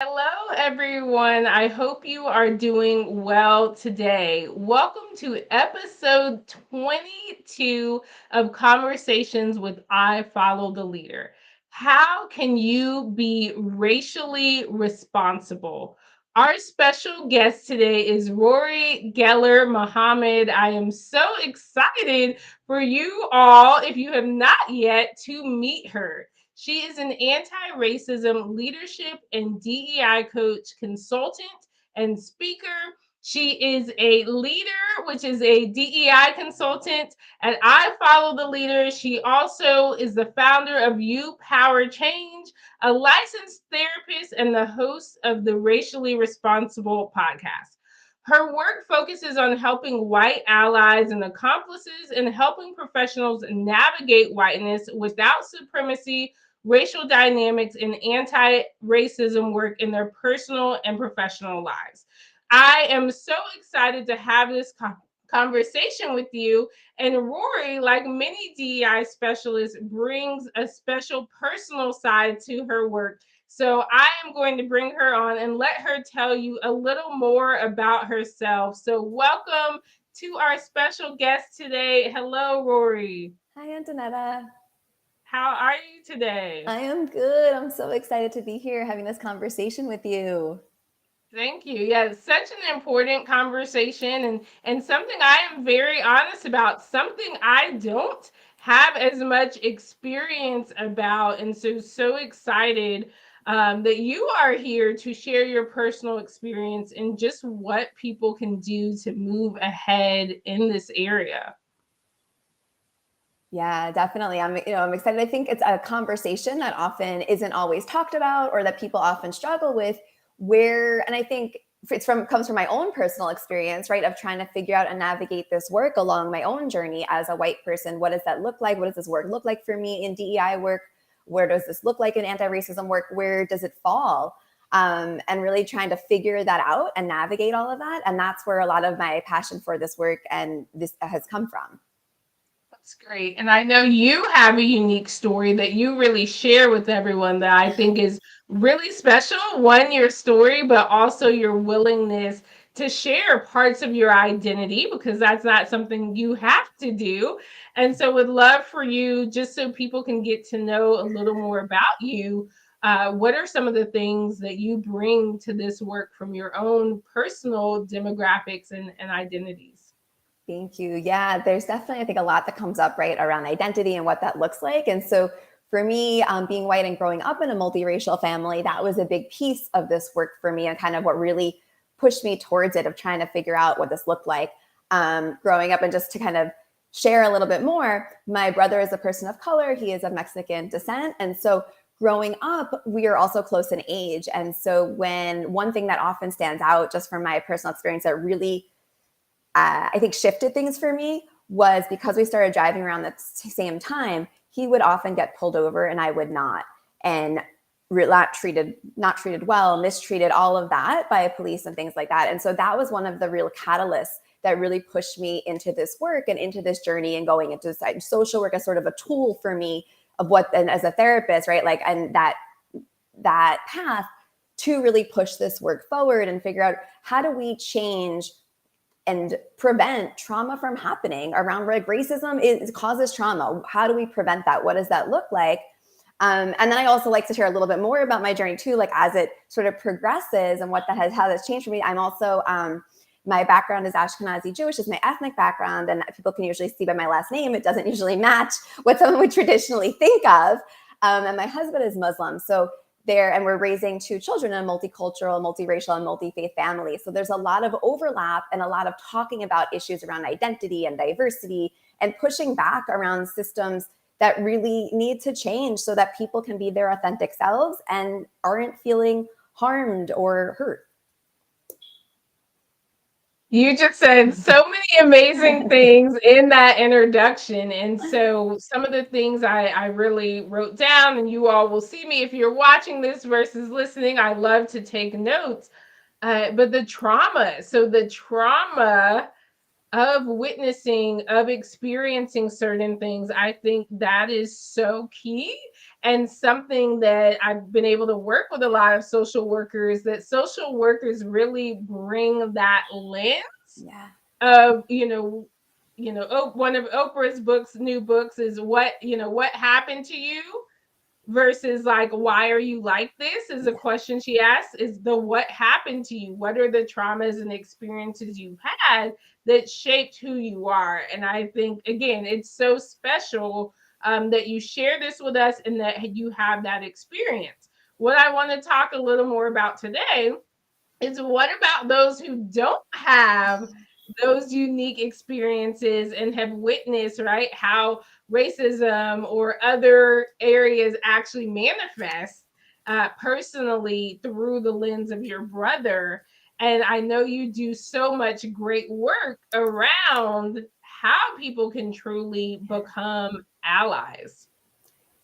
Hello, everyone. I hope you are doing well today. Welcome to episode 22 of Conversations with I Follow the Leader. How can you be racially responsible? Our special guest today is Rorri Geller-Mohamed. I am so excited for you all, if you have not yet, to meet her. She is an anti racism leadership and DEI coach, consultant, and speaker. She is a leader, which is a DEI consultant, and I follow the leader. She also is the founder of You Power Change, a licensed therapist, and the host of the Racially Responsible podcast. Her work focuses on helping white allies and accomplices and helping professionals navigate whiteness without supremacy, racial dynamics, and anti racism work in their personal and professional lives. I am so excited to have this conversation with you. And Rorri, like many DEI specialists, brings a special personal side to her work. So I am going to bring her on and let her tell you a little more about herself. So, welcome to our special guest today. Hello, Rorri. Hi, Antoinetta. How are you today? I am good. I'm so excited to be here having this conversation with you. Thank you. Yeah, it's such an important conversation and something I am very honest about, something I don't have as much experience about. And so excited that you are here to share your personal experience and just what people can do to move ahead in this area. Yeah, definitely. I'm excited. I think it's a conversation that often isn't always talked about or that people often struggle with and I think comes from my own personal experience, right? Of trying to figure out and navigate this work along my own journey as a white person. What does that look like? What does this work look like for me in DEI work? Where does this look like in anti-racism work? Where does it fall? And really trying to figure that out and navigate all of that. And that's where a lot of my passion for this work and this has come from. That's great. And I know you have a unique story that you really share with everyone that I think is really special. One, your story, but also your willingness to share parts of your identity because that's not something you have to do. And so, would love for you, just so people can get to know a little more about you. What are some of the things that you bring to this work from your own personal demographics and identities? Thank you. Yeah, there's definitely, I think, a lot that comes up right around identity and what that looks like. And so for me, being white and growing up in a multiracial family, that was a big piece of this work for me and kind of what really pushed me towards it of trying to figure out what this looked like growing up. And just to kind of share a little bit more, my brother is a person of color. He is of Mexican descent. And so growing up, we are also close in age. And so when one thing that often stands out just from my personal experience that really I think shifted things for me was because we started driving around at the same time, he would often get pulled over and I would not. And not treated well, mistreated, all of that by police and things like that. And so that was one of the real catalysts that really pushed me into this work and into this journey and going into social work as sort of a tool for me of what, and as a therapist, right? Like, and that path to really push this work forward and figure out how do we change and prevent trauma from happening around, like, racism causes trauma. How do we prevent that? What does that look like? And then I also like to share a little bit more about my journey too, like as it sort of progresses and how that's changed for me. I'm also, my background is Ashkenazi Jewish, is my ethnic background, and people can usually see by my last name, it doesn't usually match what someone would traditionally think of. And my husband is Muslim. So and we're raising two children in a multicultural, multiracial, and multi-faith family. So there's a lot of overlap and a lot of talking about issues around identity and diversity and pushing back around systems that really need to change so that people can be their authentic selves and aren't feeling harmed or hurt. You just said so many amazing things in that introduction. And so, some of the things I really wrote down, and you all will see me if you're watching this versus listening. I love to take notes. But the trauma, so the trauma of witnessing, of experiencing certain things, I think that is so key. And something that I've been able to work with a lot of social workers, that social workers really bring that lens Yeah. of, one of Oprah's books, new books, is what happened to you versus like, why are you like this, is a Yeah. question she asks, is the what happened to you, what are the traumas and experiences you've had that shaped who you are. And I think, again, it's so special that you share this with us and that you have that experience. What I want to talk a little more about today is, what about those who don't have those unique experiences and have witnessed, right, how racism or other areas actually manifest personally through the lens of your brother? And I know you do so much great work around how people can truly become allies.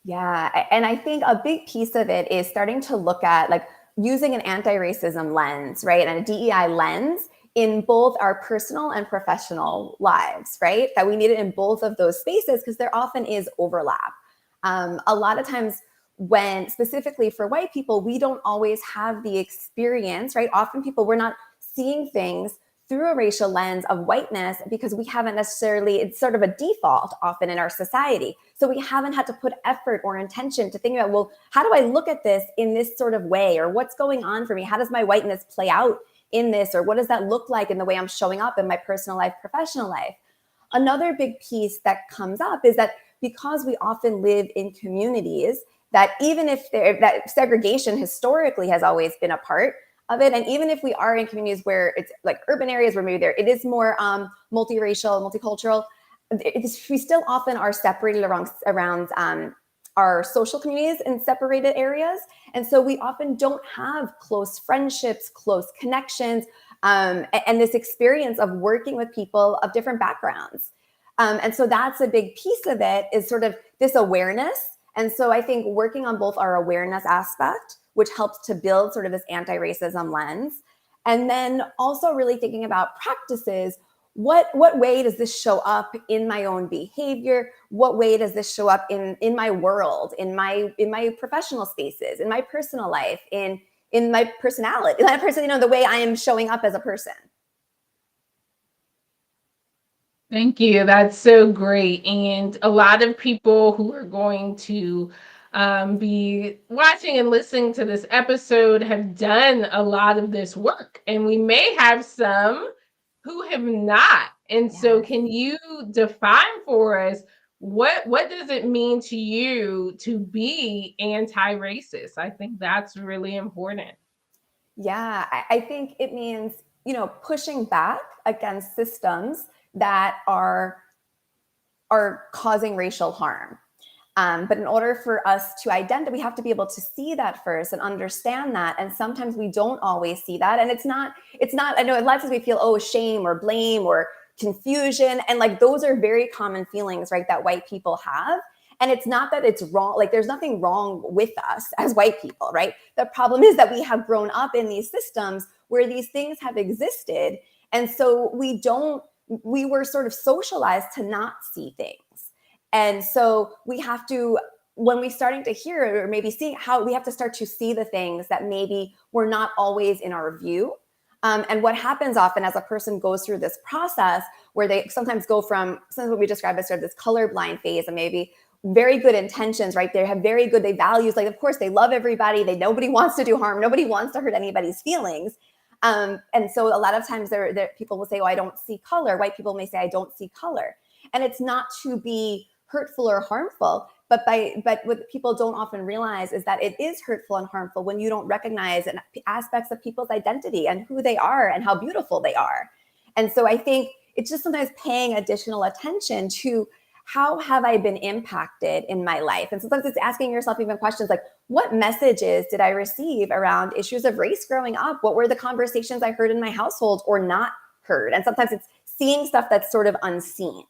Yeah. And I think a big piece of it is starting to look at like using an anti-racism lens, right? And a DEI lens in both our personal and professional lives, right? That we need it in both of those spaces because there often is overlap. A lot of times, when specifically for white people, we don't always have the experience, right? Often we're not seeing things through a racial lens of whiteness because we haven't necessarily, it's sort of a default often in our society. So we haven't had to put effort or intention to think about, well, how do I look at this in this sort of way? Or what's going on for me? How does my whiteness play out in this? Or what does that look like in the way I'm showing up in my personal life, professional life? Another big piece that comes up is that because we often live in communities that, even if that segregation historically has always been a part of it, and even if we are in communities where it's like urban areas where maybe there it is more multiracial, multicultural, we still often are separated around our social communities in separated areas. And so we often don't have close friendships, close connections, and this experience of working with people of different backgrounds. And so that's a big piece of it, is sort of this awareness. And so I think working on both our awareness aspect, which helps to build sort of this anti-racism lens, and then also really thinking about practices. What way does this show up in my own behavior? What way does this show up in my world, in my professional spaces, in my personal life, in my personality, the way I am showing up as a person? Thank you. That's so great. And a lot of people who are going to be watching and listening to this episode have done a lot of this work, and we may have some who have not. And so, Yes. can you define for us, what does it mean to you to be anti-racist? I think that's really important. Yeah, I think it means, pushing back against systems that are causing racial harm. But in order for us to identify, we have to be able to see that first and understand that. And sometimes we don't always see that. And I know a lot of times we feel, oh, shame or blame or confusion. And like, those are very common feelings, right, that white people have. And it's not that it's wrong. Like, there's nothing wrong with us as white people, right? The problem is that we have grown up in these systems where these things have existed. And so we were sort of socialized to not see things. And so we have to, when we're starting to hear or maybe see, how we have to start to see the things that maybe were not always in our view. And what happens often as a person goes through this process, where they sometimes go from sometimes what we describe as sort of this colorblind phase, and maybe very good intentions, right? They have they values, like, of course, they love everybody. Nobody wants to do harm. Nobody wants to hurt anybody's feelings. And so a lot of times people will say, oh, I don't see color. White people may say, I don't see color. And it's not to be hurtful or harmful, but what people don't often realize is that it is hurtful and harmful when you don't recognize aspects of people's identity and who they are and how beautiful they are. And so I think it's just sometimes paying additional attention to, how have I been impacted in my life? And sometimes it's asking yourself even questions like, what messages did I receive around issues of race growing up? What were the conversations I heard in my household or not heard? And sometimes it's seeing stuff that's sort of unseen.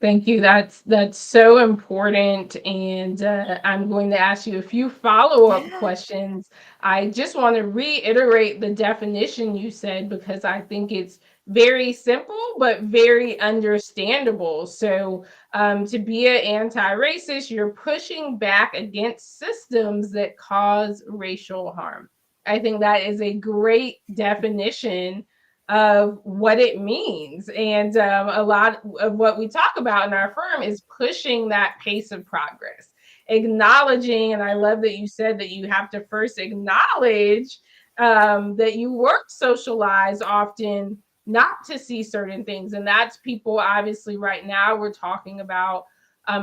Thank you. That's so important, and I'm going to ask you a few follow-up Yeah. questions. I just want to reiterate the definition you said because I think it's very simple but very understandable. So, to be an anti-racist, you're pushing back against systems that cause racial harm. I think that is a great definition of what it means. And a lot of what we talk about in our firm is pushing that pace of progress, acknowledging, and I love that you said that you have to first acknowledge that you work socialized often not to see certain things. And that's people, obviously, right now, we're talking about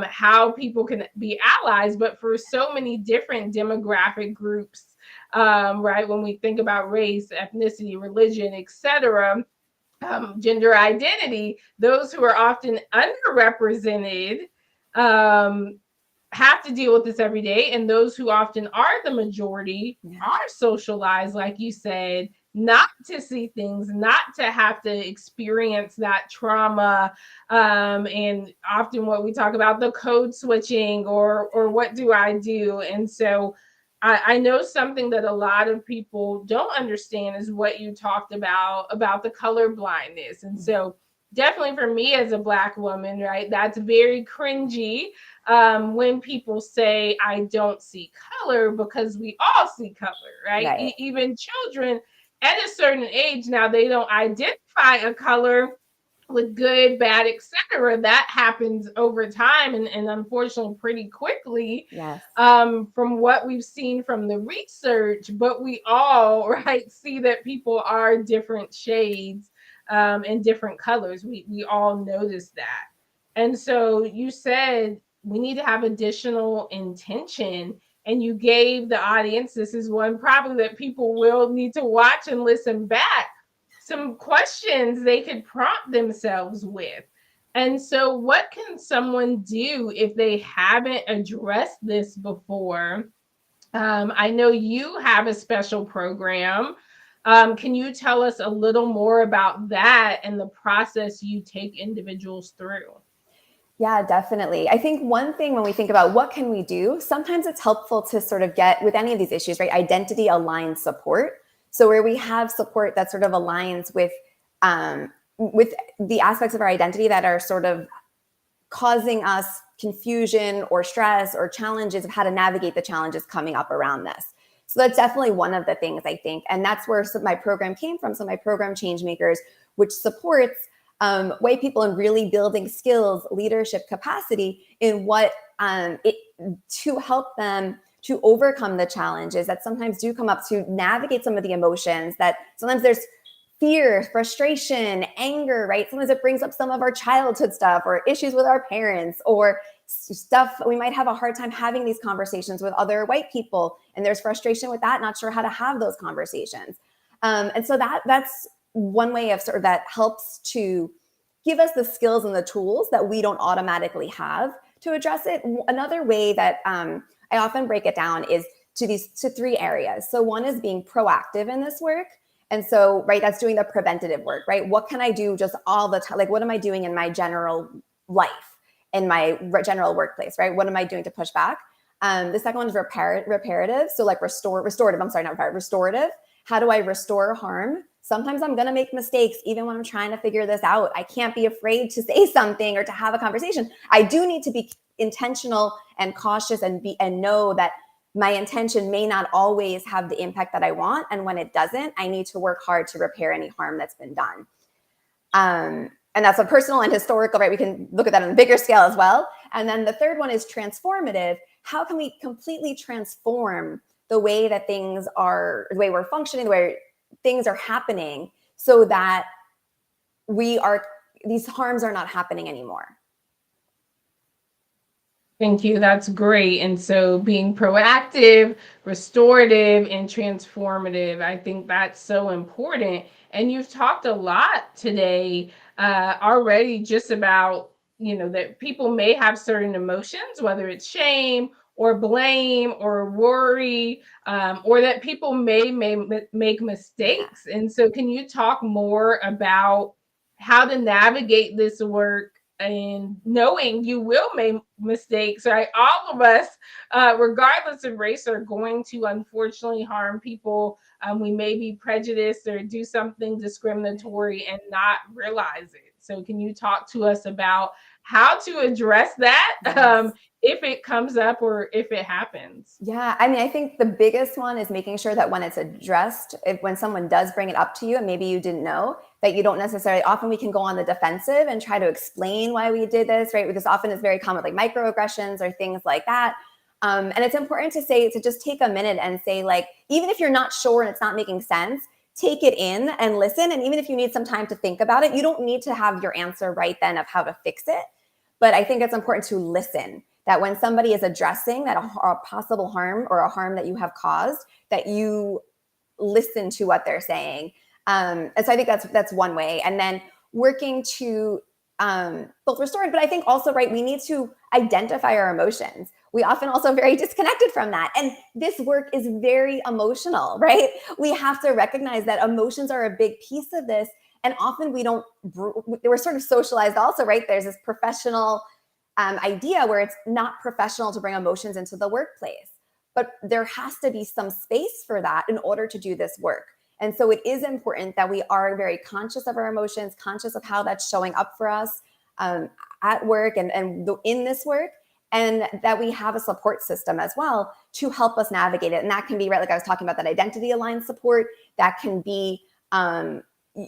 how people can be allies, but for so many different demographic groups, right? When we think about race, ethnicity, religion, etc., gender identity, those who are often underrepresented um, have to deal with this every day. And those who often are the majority Yeah. are socialized, like you said, not to see things, not to have to experience that trauma. And often what we talk about, the code switching or what do I do? And so I know something that a lot of people don't understand is what you talked about the color blindness. And so definitely for me as a Black woman, right, that's very cringy when people say I don't see color, because we all see color, right? Right. Even children at a certain age now, they don't identify a color with good, bad, etc. That happens over time, and unfortunately pretty quickly, Yes. from what we've seen from the research. But we all right see that people are different shades and different colors. We all notice that. And so you said we need to have additional intention, and you gave the audience, this is one probably that people will need to watch and listen back, some questions they could prompt themselves with. And so, what can someone do if they haven't addressed this before? I know you have a special program. Can you tell us a little more about that and the process you take individuals through? Yeah, definitely. I think one thing when we think about what can we do, sometimes it's helpful to sort of get with any of these issues, right? Identity aligned support. So where we have support that sort of aligns with the aspects of our identity that are sort of causing us confusion or stress or challenges of how to navigate the challenges coming up around this. So that's definitely one of the things I think, and that's where my program came from. So my program Change Makers, which supports white people in really building skills, leadership capacity in to help them to overcome the challenges that sometimes do come up, to navigate some of the emotions that sometimes there's fear, frustration, anger, right? Sometimes it brings up some of our childhood stuff or issues with our parents or stuff we might have a hard time having these conversations with other white people. And there's frustration with that, not sure how to have those conversations. And so that's one way of sort of that helps to give us the skills and the tools that we don't automatically have to address it. Another way that I often break it down is to three areas. So one is being proactive in this work. And so, right, that's doing the preventative work, right? What can I do just all the time? Like, what am I doing in my general life, in my general workplace, right? What am I doing to push back? The second one is reparative. So like restorative. I'm sorry, not reparative, restorative. How do I restore harm? Sometimes I'm going to make mistakes, even when I'm trying to figure this out. I can't be afraid to say something or to have a conversation. I do need to be intentional and cautious and know that my intention may not always have the impact that I want. And when it doesn't, I need to work hard to repair any harm that's been done. And that's a personal and historical, right? We can look at that on a bigger scale as well. And then the third one is transformative. How can we completely transform the way that things are, the way we're functioning, the way things are happening, so that these harms are not happening anymore? Thank you. That's great. And so being proactive, restorative, and transformative, I think that's so important. And you've talked a lot today already just about, that people may have certain emotions, whether it's shame or blame or worry, or that people may make Yeah. mistakes. And so can you talk more about how to navigate this work and knowing you will make mistakes, right? All of us, regardless of race, are going to unfortunately harm people. We may be prejudiced or do something discriminatory and not realize it. So, can you talk to us about how to address that Yes. if it comes up or if it happens? Yeah, I mean, I think the biggest one is making sure that when it's addressed, if when someone does bring it up to you and maybe you didn't know, that you don't necessarily, often we can go on the defensive and try to explain why we did this, right? Because often it's very common, like microaggressions or things like that. And it's important to say, to just take a minute and say, like, even if you're not sure and it's not making sense, take it in and listen. And even if you need some time to think about it, you don't need to have your answer right then of how to fix it. But I think it's important to listen, that when somebody is addressing that a possible harm or a harm that you have caused, that you listen to what they're saying. And so I think that's one way. And then working to both restore it, but I think also, right, we need to identify our emotions. We often also very disconnected from that. And this work is very emotional, right? We have to recognize that emotions are a big piece of this. And often we're sort of socialized also, right? There's this professional idea where it's not professional to bring emotions into the workplace. But there has to be some space for that in order to do this work. And so it is important that we are very conscious of our emotions, conscious of how that's showing up for us at work and in this work, and that we have a support system as well to help us navigate it. And that can be, right, like I was talking about, that identity aligned support. That can be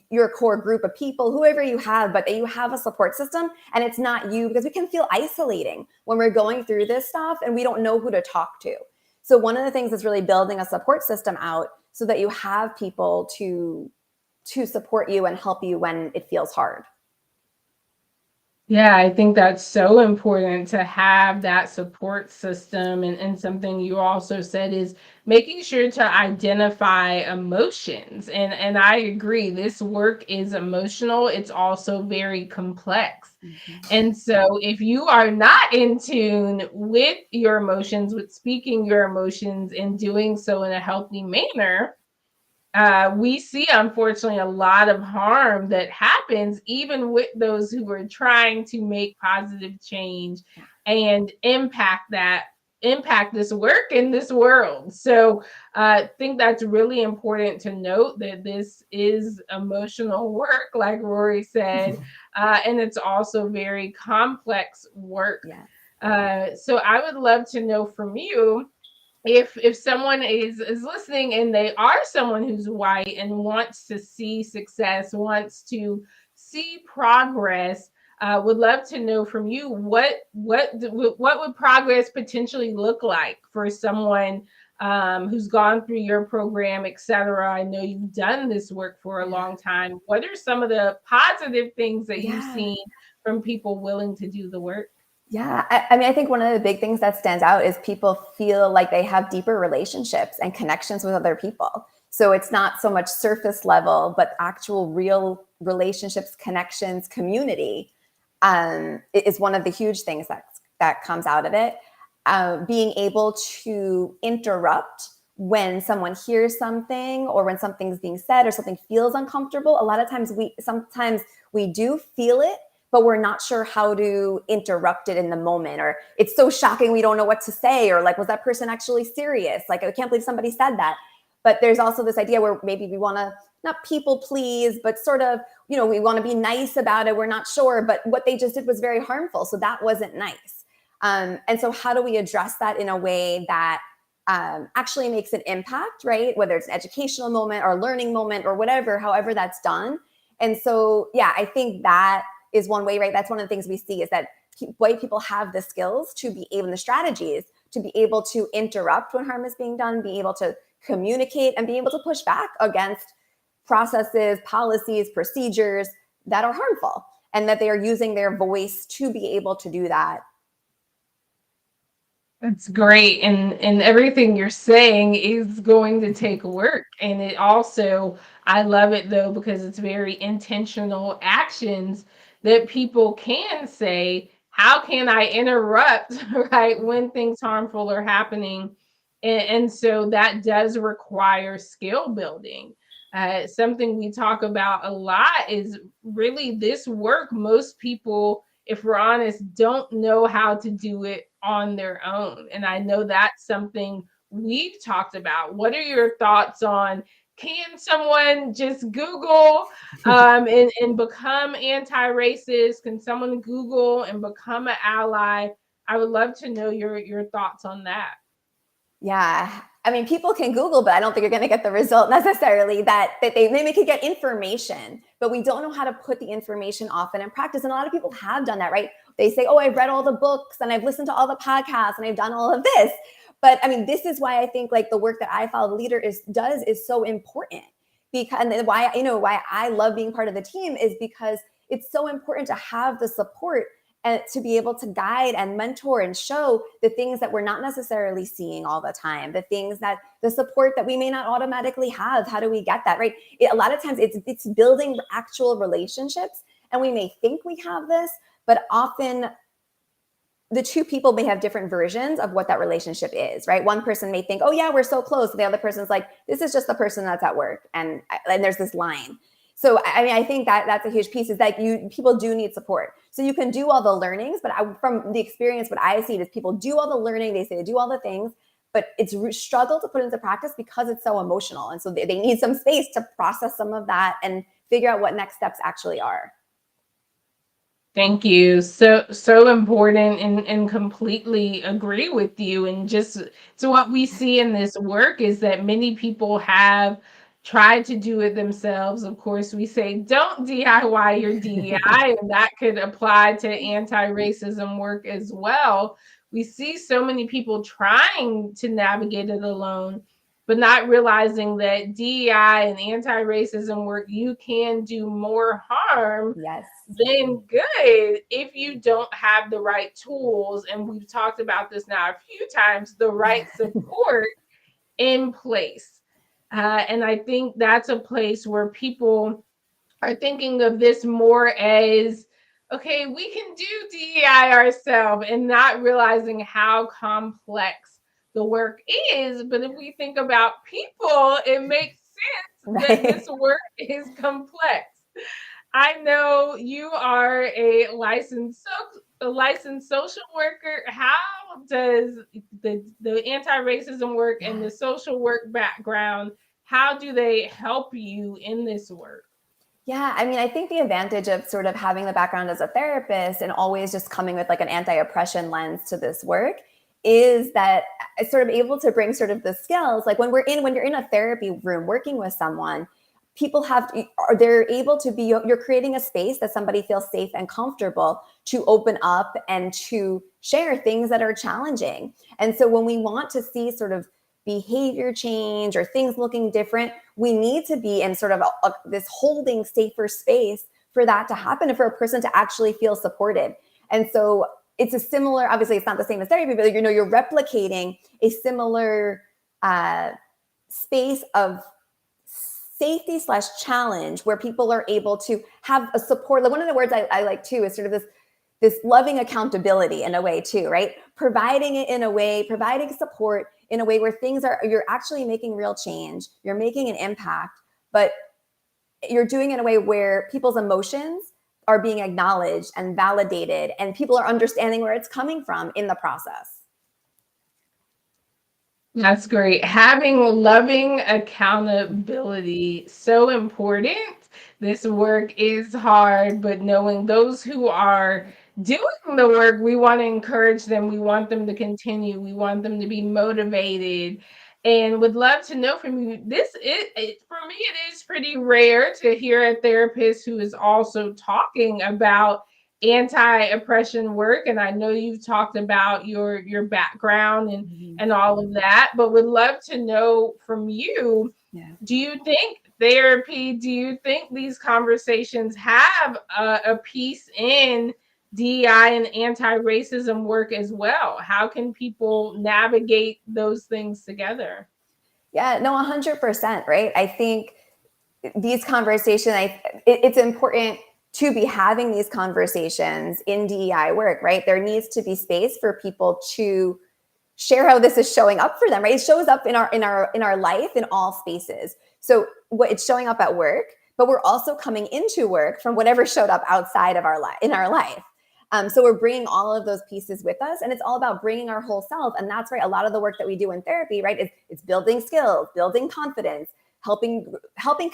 your core group of people, whoever you have, but that you have a support system and it's not you, because we can feel isolating when we're going through this stuff and we don't know who to talk to. So one of the things is really building a support system out so that you have people to support you and help you when it feels hard. Yeah, I think that's so important to have that support system. And something you also said is making sure to identify emotions. And I agree, this work is emotional, it's also very complex. Mm-hmm. And so if you are not in tune with your emotions, with speaking your emotions and doing so in a healthy manner, we see unfortunately a lot of harm that happens even with those who are trying to make positive change Yeah. and impact this work in this world. So I think that's really important to note that this is emotional work, like Rorri said, and it's also very complex work. Yes. So I would love to know from you, if someone is listening and they are someone who's white and wants to see success, wants to see progress, would love to know from you, what would progress potentially look like for someone who's gone through your program, etc. I know you've done this work for a Yeah. long time. What are some of the positive things that you've Yeah. seen from people willing to do the work? Yeah. I mean, I think one of the big things that stands out is people feel like they have deeper relationships and connections with other people. So it's not so much surface level, but actual real relationships, connections, community is one of the huge things that comes out of it. Being able to interrupt when someone hears something or when something's being said or something feels uncomfortable. A lot of times we do feel it, but we're not sure how to interrupt it in the moment, or it's so shocking we don't know what to say, or like, was that person actually serious? Like, I can't believe somebody said that. But there's also this idea where maybe we want to not people please, but sort of, we want to be nice about it. We're not sure, but what they just did was very harmful. So that wasn't nice. And so how do we address that in a way that actually makes an impact, right? Whether it's an educational moment or learning moment or whatever, however that's done. And so, yeah, I think that is one way, right? That's one of the things we see is that white people have the skills to be able, the strategies to be able to interrupt when harm is being done, be able to communicate, and be able to push back against processes, policies, procedures that are harmful, and that they are using their voice to be able to do that. That's great. And everything you're saying is going to take work. And it also, I love it though, because it's very intentional actions that people can say, how can I interrupt, right, when things harmful are happening? And so that does require skill building. Something we talk about a lot is really this work most people if we're honest, don't know how to do it on their own. And I know that's something we've talked about. What are your thoughts on, can someone just Google and become anti-racist? Can someone Google and become an ally? I would love to know your thoughts on that. Yeah. I mean, people can Google, but I don't think you're going to get the result necessarily that they could get information, but we don't know how to put the information often in practice. And a lot of people have done that, right? They say, oh, I've read all the books and I've listened to all the podcasts and I've done all of this. But I mean, this is why I think like the work that I Follow the Leader does is so important, because, and why, why I love being part of the team is because it's so important to have the support and to be able to guide and mentor and show the things that we're not necessarily seeing all the time, the support that we may not automatically have. How do we get that, right? A lot of times it's building actual relationships, and we may think we have this, but often the two people may have different versions of what that relationship is, right? One person may think, oh yeah, we're so close. And the other person's like, this is just the person that's at work. And there's this line. So, I mean, I think that's a huge piece, is that people do need support. So you can do all the learnings, but from the experience, what I see is people do all the learning, they say they do all the things, but it's struggle to put into practice because it's so emotional. And so they need some space to process some of that and figure out what next steps actually are. Thank you. So important, and completely agree with you. And just so what we see in this work is that many people have tried to do it themselves. Of course, we say don't DIY your DEI, and that could apply to anti-racism work as well. We see so many people trying to navigate it alone, but not realizing that DEI and anti-racism work, you can do more harm Yes. than good if you don't have the right tools. And we've talked about this now a few times, the right support in place. And I think that's a place where people are thinking of this more as, okay, we can do DEI ourselves, and not realizing how complex the work is. But if we think about people, it makes sense that this Right. work is complex. I know you are a licensed social worker. How does the anti-racism work and Yeah. the social work background, how do they help you in this work? Yeah, I mean, I think the advantage of sort of having the background as a therapist and always just coming with like an anti-oppression lens to this work is that it's sort of able to bring sort of the skills. Like when you're in a therapy room working with someone, they're able to be, you're creating a space that somebody feels safe and comfortable to open up and to share things that are challenging. And so when we want to see sort of behavior change or things looking different, we need to be in sort of this holding safer space for that to happen and for a person to actually feel supported. And so it's a similar, obviously it's not the same as therapy, but you're replicating a similar space of safety / challenge where people are able to have a support. Like one of the words I like too is sort of this loving accountability in a way too, right? Providing it in a way, providing support in a way where you're actually making real change, you're making an impact, but you're doing it in a way where people's emotions are being acknowledged and validated, and people are understanding where it's coming from in the process. That's great. Having loving accountability, so important. This work is hard, but knowing those who are doing the work, we want to encourage them. We want them to continue. We want them to be motivated, and would love to know from you. For me, it is pretty rare to hear a therapist who is also talking about anti-oppression work. And I know you've talked about your background and all of that, but would love to know from you, Yeah. do you think therapy, do you think these conversations have a piece in DEI and anti-racism work as well? How can people navigate those things together? Yeah, no, 100%, right? I think these conversations, it's important to be having these conversations in DEI work, right? There needs to be space for people to share how this is showing up for them, right? It shows up in our life in all spaces. So what it's showing up at work, but we're also coming into work from whatever showed up outside of our life, in our life. So we're bringing all of those pieces with us, and it's all about bringing our whole self. And that's right. A lot of the work that we do in therapy, right, is it's building skills, building confidence, helping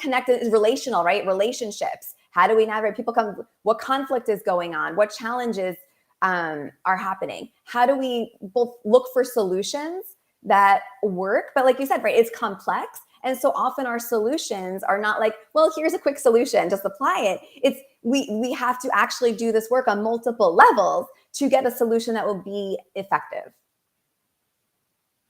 connect. Is relational, right? Relationships. How do we navigate? People come. What conflict is going on? What challenges are happening? How do we both look for solutions that work? But like you said, right, it's complex. And so often our solutions are not like, well, here's a quick solution, just apply it. It's we have to actually do this work on multiple levels to get a solution that will be effective.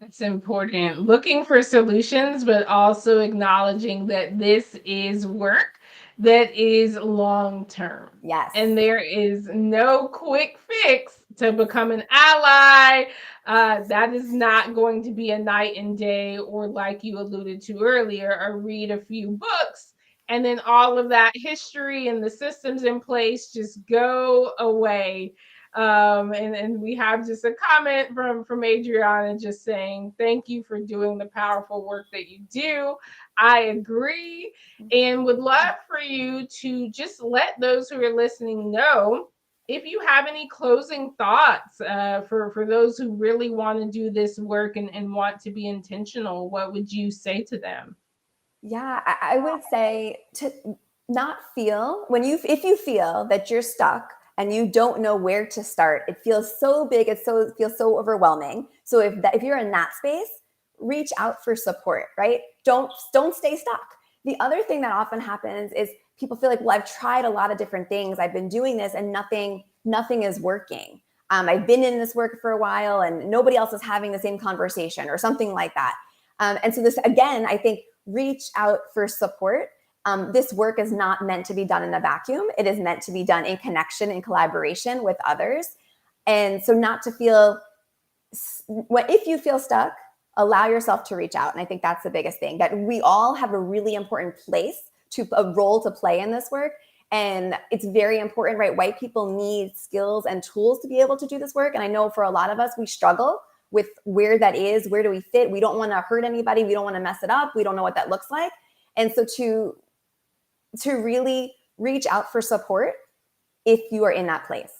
It's important. Looking for solutions, but also acknowledging that this is work that is long term. Yes. And there is no quick fix to become an ally. That is not going to be a night and day, or like you alluded to earlier, or read a few books and then all of that history and the systems in place just go away. And we have just a comment from Adriana just saying thank you for doing the powerful work that you do. I agree, and would love for you to just let those who are listening know if you have any closing thoughts for those who really want to do this work and want to be intentional. What would you say to them? Yeah, I would say to not feel if you feel that you're stuck and you don't know where to start, it feels so big, it feels so overwhelming. So if you're in that space, reach out for support, right? Don't stay stuck. The other thing that often happens is people feel like, well, I've tried a lot of different things, I've been doing this, and nothing is working. I've been in this work for a while, and nobody else is having the same conversation, or something like that. And so this, again, I think, reach out for support. This work is not meant to be done in a vacuum. It is meant to be done in connection and collaboration with others. And so not to feel, if you feel stuck, allow yourself to reach out. And I think that's the biggest thing, that we all have a really important a role to play in this work. And it's very important, right? White people need skills and tools to be able to do this work. And I know for a lot of us, we struggle with where that is. Where do we fit? We don't want to hurt anybody. We don't want to mess it up. We don't know what that looks like. And so to really reach out for support if you are in that place.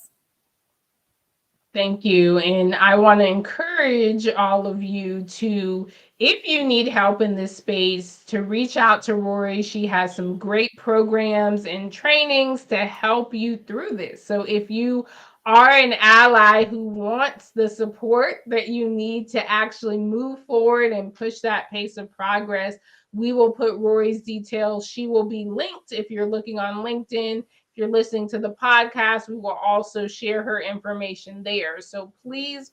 Thank you. And I want to encourage all of you to, if you need help in this space, to reach out to Rorri. She has some great programs and trainings to help you through this. So if you are an ally who wants the support that you need to actually move forward and push that pace of progress, we will put Rorri's details. She will be linked if you're looking on LinkedIn. You're listening to the podcast, we will also share her information there. So please,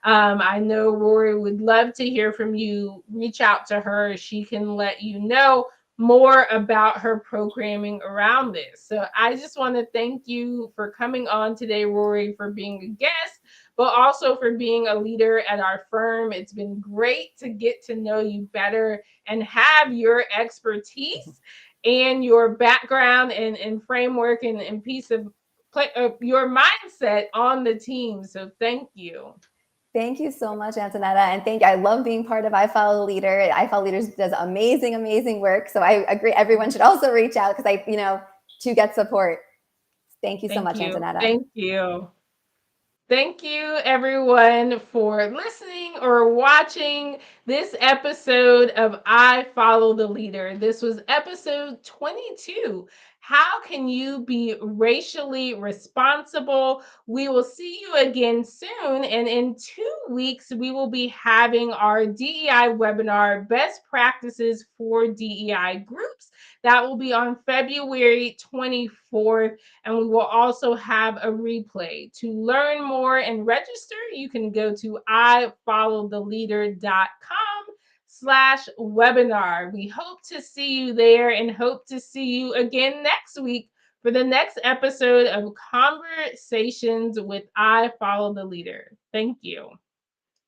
I know Rorri would love to hear from you. Reach out to her. She can let you know more about her programming around this. So I just want to thank you for coming on today, Rorri, for being a guest, but also for being a leader at our firm. It's been great to get to know you better and have your expertise and your background and framework and piece of your mindset on the team. So thank you. Thank you so much, Antoinetta. And thank you. I love being part of I Follow the Leader. I Follow Leaders does amazing work. So I agree. Everyone should also reach out to get support. Thank you so much, Antoinetta. Thank you. Thank you, everyone, for listening or watching this episode of I Follow the Leader. This was episode 22. How can you be racially responsible? We will see you again soon. And in 2 weeks, we will be having our DEI webinar, Best Practices for DEI Groups. That will be on February 24th. And we will also have a replay. To learn more and register, you can go to ifollowtheleader.com/webinar. We hope to see you there and hope to see you again next week for the next episode of Conversations with I Follow the Leader. Thank you.